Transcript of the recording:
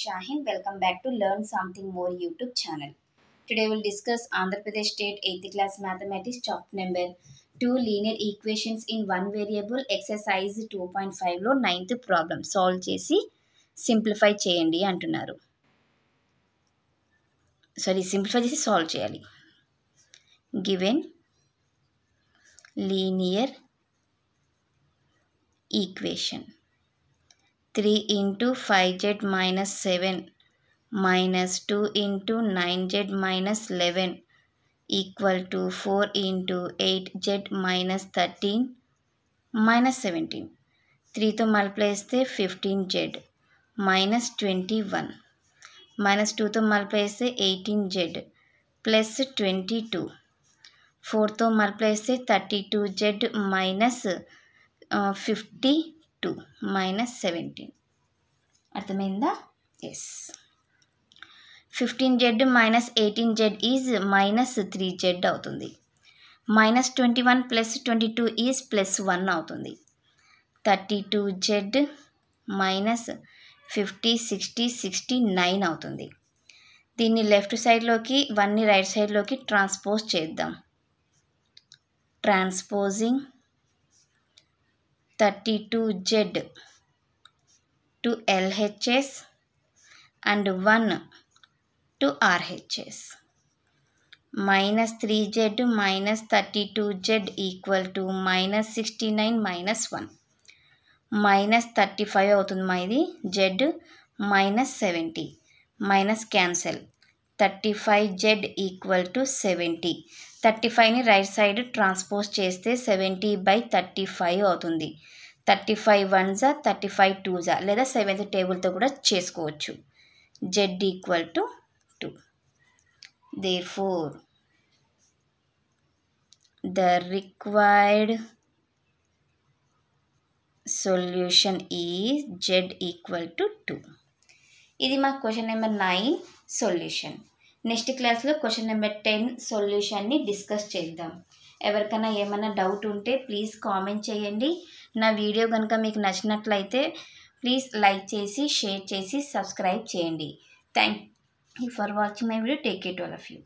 Shahin. Welcome back to Learn Something More YouTube channel. Today we'll discuss Andhra Pradesh State 8th class mathematics chapter number 2 linear equations in one variable exercise 2.5 లో 9th problem solve చేసి simplify చేయండి అంటున్నారు. Simplify చేసి solve చేయాలి. Given linear equation 3 into 5z minus 7 minus 2 into 9z minus 11 equal to 4 into 8z minus 13 minus 17. 3 తో multiply చేస్తే 15z minus 21 minus 2 తో multiply చేస్తే 18z plus 22. 4 తో మల్టిప్లై చేస్తే 32z minus 52 minus 17. అర్థమైందా? Yes. 15z minus 18z is minus 3z అవుతుంది. minus 21 plus 22 is plus 1 అవుతుంది. 32z minus 50 60 69 అవుతుంది. దీన్ని లెఫ్ట్ సైడ్లోకి 1ని రైట్ సైడ్లోకి ట్రాన్స్పోజ్ చేద్దాం. Transposing 32z to LHS and 1 to RHS. Minus 3z minus 32z equal to minus 69 minus 1. Minus 35 అవుతుంది ఇది z minus 70. Minus cancel. 35z equal to 70. 35ని right side transpose చేస్తే 70/35 అవుతుంది. 35 1s 35 2s లేదా 7th టేబుల్తో కూడా చేసుకోవచ్చు. z equal to 2. Therefore, the required solution is z equal to 2. ఇది మా క్వశ్చన్ నెంబర్ 9 సొల్యూషన్. నెక్స్ట్ క్లాస్లో క్వశ్చన్ నెంబర్ 10 సొల్యూషన్ని డిస్కస్ చేద్దాం. ఎవరికైనా ఏమైనా డౌట్ ఉంటే ప్లీజ్ కామెంట్ చేయండి. నా వీడియో కనుక మీకు నచ్చినట్లయితే ప్లీజ్ లైక్ చేసి షేర్ చేసి సబ్స్క్రైబ్ చేయండి. Thank you for watching my video. Take care to all of you.